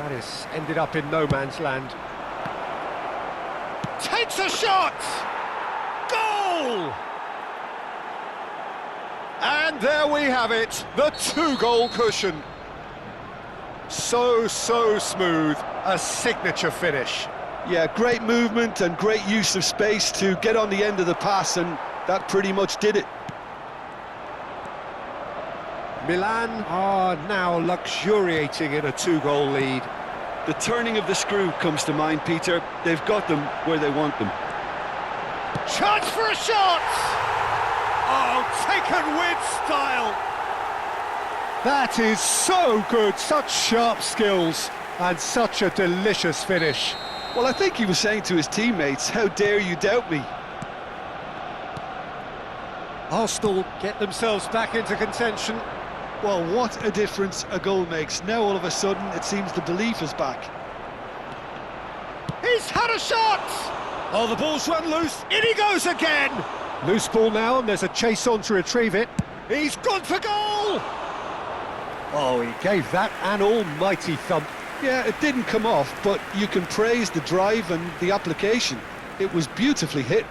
That has ended up in no man's land. Takes a shot! Goal! And there we have it, the two-goal cushion. So smooth, a signature finish. Yeah, great movement and great use of space to get on the end of the pass, and that pretty much did it. Milan are now luxuriating in a two-goal lead. The turning of the screw comes to mind, Peter. They've got them where they want them. Chance for a shot! Oh, taken with style! That is so good, such sharp skills, and such a delicious finish. Well, I think he was saying to his teammates, how dare you doubt me? Arsenal get themselves back into contention. Well, what a difference a goal makes. Now all of a sudden it seems the belief is back. He's had a shot! Oh, the ball's run loose, in he goes again! Loose ball now, and there's a chase on to retrieve it. He's gone for goal! Oh, he gave that an almighty thump. Yeah, it didn't come off, but you can praise the drive and the application. It was beautifully hit.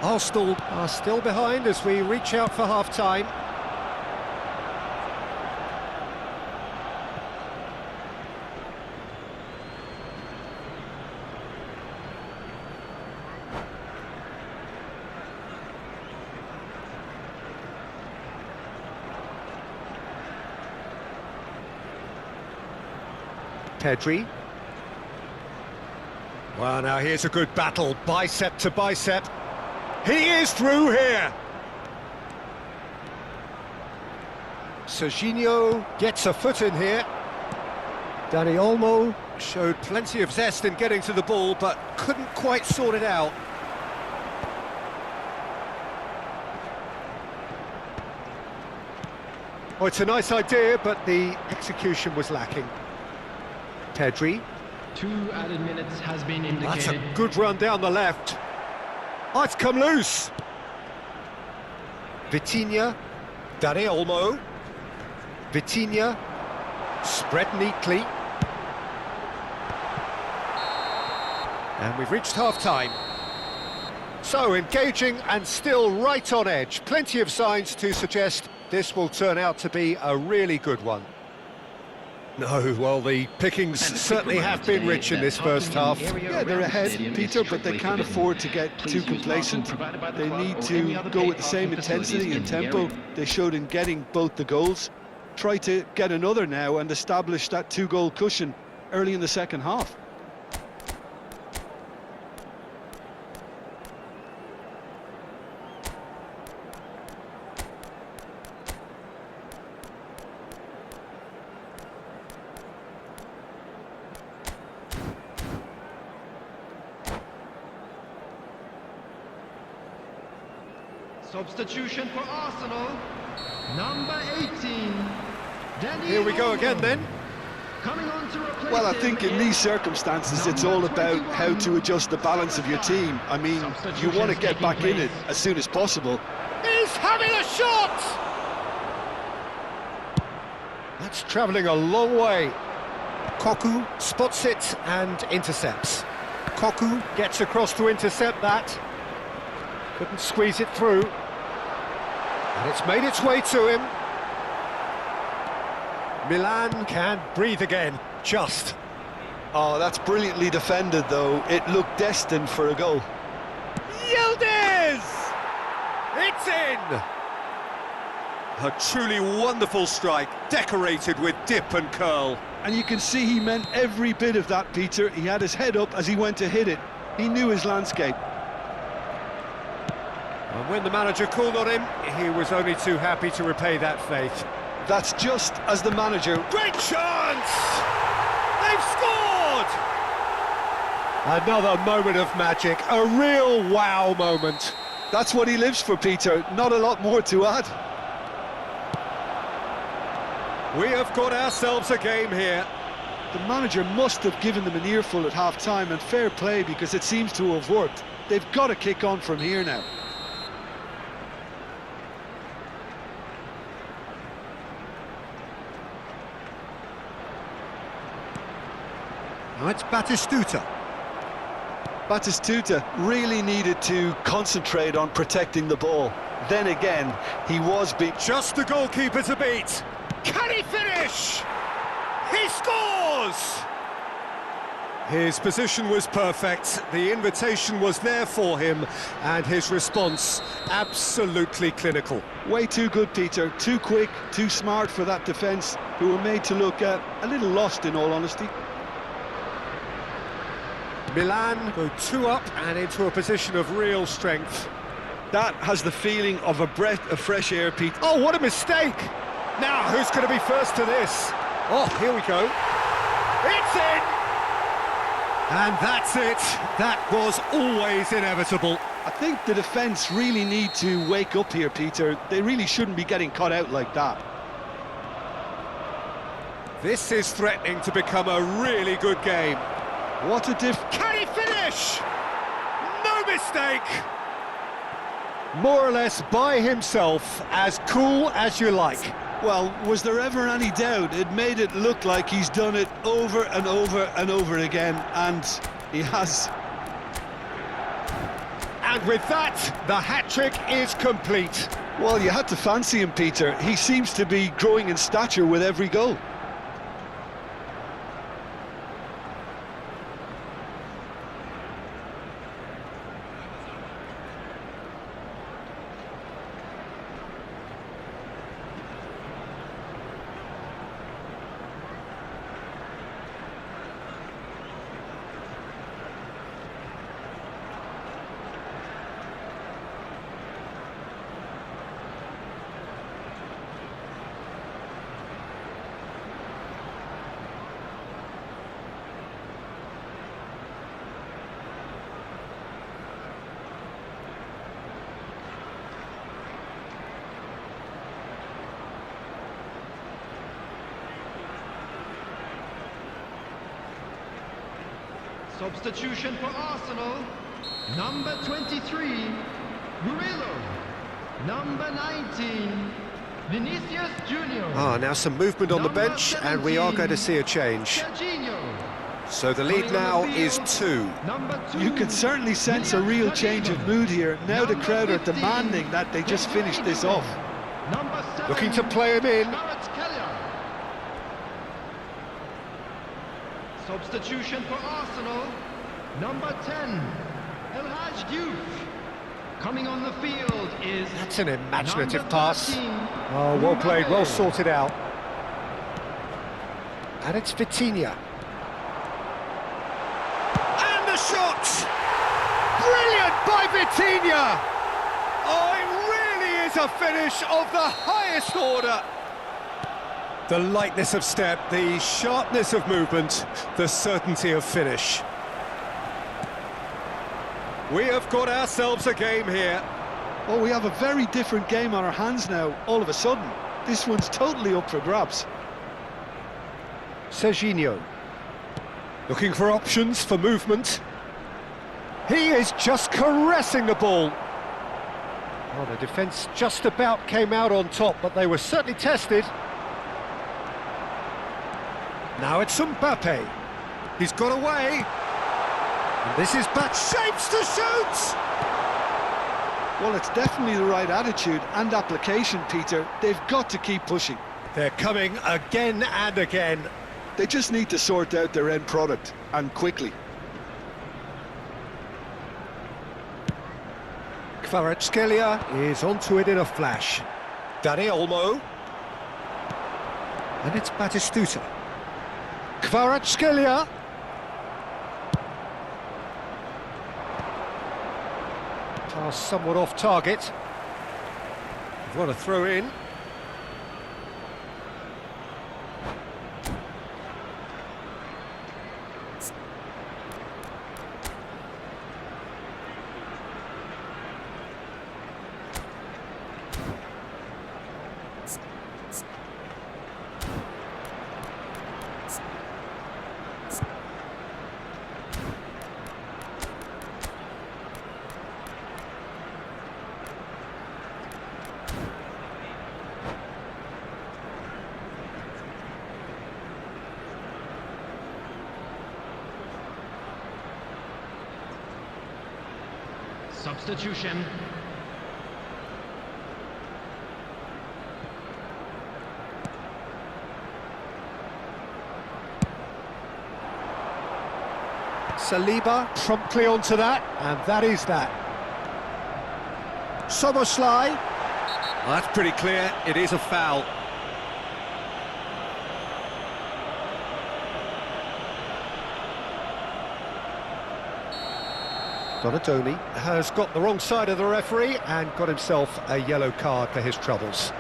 Arsenal are still behind as we reach out for half-time. Pedri. Well, now here's a good battle, bicep to bicep. He is through here. Serginho gets a foot in here. Dani Olmo showed plenty of zest in getting to the ball, but couldn't quite sort it out. Oh, it's a nice idea, but the execution was lacking. Pedri. 2 added minutes has been indicated. That's a good run down the left. Oh, it's come loose. Vitinha, Dani Olmo. Vitinha, spread neatly. And we've reached half-time. So, engaging and still right on edge. Plenty of signs to suggest this will turn out to be a really good one. No, well, the pickings certainly have been rich in this first half. Yeah, they're ahead, Peter, but they can't afford to get too complacent. They need to go with the same intensity and tempo they showed in getting both the goals. Try to get another now and establish that two-goal cushion early in the second half. Substitution for Arsenal, number 18. Here we go again then. Coming on to replace Well, I think in these circumstances it's all about how to adjust the balance of your team. I mean, you want to get back in it as soon as possible. He's having a shot! That's travelling a long way. Koku spots it and intercepts. Koku gets across to intercept that. Couldn't squeeze it through. And it's made its way to him. Milan can breathe again, just. Oh, that's brilliantly defended, though. It looked destined for a goal. Yildiz! It's in! A truly wonderful strike, decorated with dip and curl. And you can see he meant every bit of that, Peter. He had his head up as he went to hit it. He knew his landscape. And when the manager called on him, he was only too happy to repay that faith. That's just as the manager... Great chance! They've scored! Another moment of magic, a real wow moment. That's what he lives for, Peter. Not a lot more to add. We have got ourselves a game here. The manager must have given them an earful at half-time, and fair play, because it seems to have worked. They've got to kick on from here now. Now it's Batistuta. Batistuta really needed to concentrate on protecting the ball. Then again, he was beat. Just the goalkeeper to beat. Can he finish? He scores! His position was perfect, the invitation was there for him, and his response absolutely clinical. Way too good, Peter. Too quick, too smart for that defence, who were made to look a little lost, in all honesty. Milan go 2 up and into a position of real strength. That has the feeling of a breath of fresh air, Pete. Oh, what a mistake! Now, who's going to be first to this? Oh, here we go. It's in! And that's it. That was always inevitable. I think the defence really need to wake up here, Peter. They really shouldn't be getting caught out like that. This is threatening to become a really good game. What a Can he finish? No mistake! More or less by himself, as cool as you like. Well, was there ever any doubt? It made it look like he's done it over and over and over again, and he has. And with that, the hat-trick is complete. Well, you had to fancy him, Peter. He seems to be growing in stature with every goal. Substitution for Arsenal. Number 23, Murillo. Number 19, Vinicius Junior. Now some movement on the bench, and we are going to see a change. Serginho. So the lead now is 2. Number 2, You can certainly sense a real change of mood here. Now the crowd are demanding that they just finish this off. Number 7, Looking to play him in. Substitution for Arsenal. Number 10, El Hadj Diouf. Coming on the field is That's an imaginative number pass. 13, Oh, well played, well Mbappe. sorted out. And it's Vitinha. And the shot! Brilliant by Vitinha! Oh, it really is a finish of the highest order. The lightness of step, the sharpness of movement, the certainty of finish. We have got ourselves a game here. Oh, we have a very different game on our hands now, all of a sudden. This one's totally up for grabs. Serginho. Looking for options for movement. He is just caressing the ball. Well, the defence just about came out on top, but they were certainly tested. Now it's Mbappe. He's got away. And this is back. Shapes to shoot! Well, it's definitely the right attitude and application, Peter. They've got to keep pushing. They're coming again and again. They just need to sort out their end product, and quickly. Kvaratskhelia is onto it in a flash. Dani Olmo. And it's Batistuta. Kvaratskhelia. Pass somewhat off target. What a throw in. Substitution. Saliba promptly onto that, and that is that. Soboslai. Well, that's pretty clear, it is a foul. Donatoni has got the wrong side of the referee and got himself a yellow card for his troubles.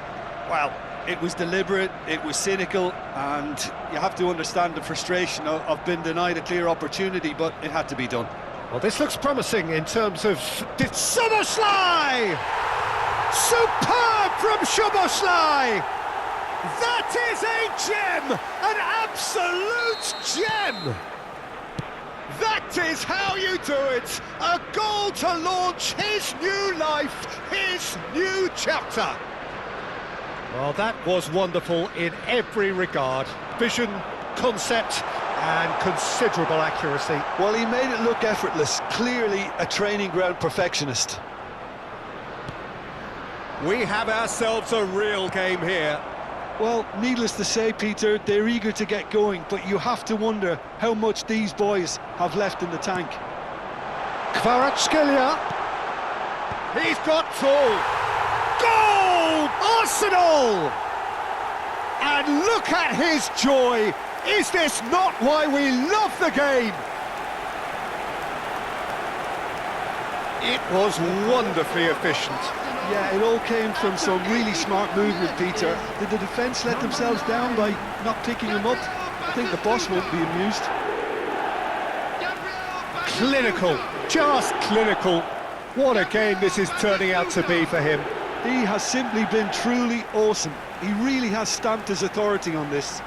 Well, it was deliberate, it was cynical, and you have to understand the frustration of being denied a clear opportunity, but it had to be done. Well, this looks promising in terms of... Soboslai! Superb from Soboslai! That is a gem! An absolute gem! That is how you do it! A goal to launch his new life, his new chapter! Well, that was wonderful in every regard. Vision, concept, and considerable accuracy. Well, he made it look effortless, clearly a training ground perfectionist. We have ourselves a real game here. Well, needless to say, Peter, they're eager to get going, but you have to wonder how much these boys have left in the tank. Kvaratskhelia. He's got full. Goal! Arsenal! And look at his joy. Is this not why we love the game? It was wonderfully efficient. Yeah, it all came from some really smart movement, Peter. Did the defence let themselves down by not picking him up? I think the boss won't be amused. Clinical, just clinical. What a game this is turning out to be for him. He has simply been truly awesome. He really has stamped his authority on this.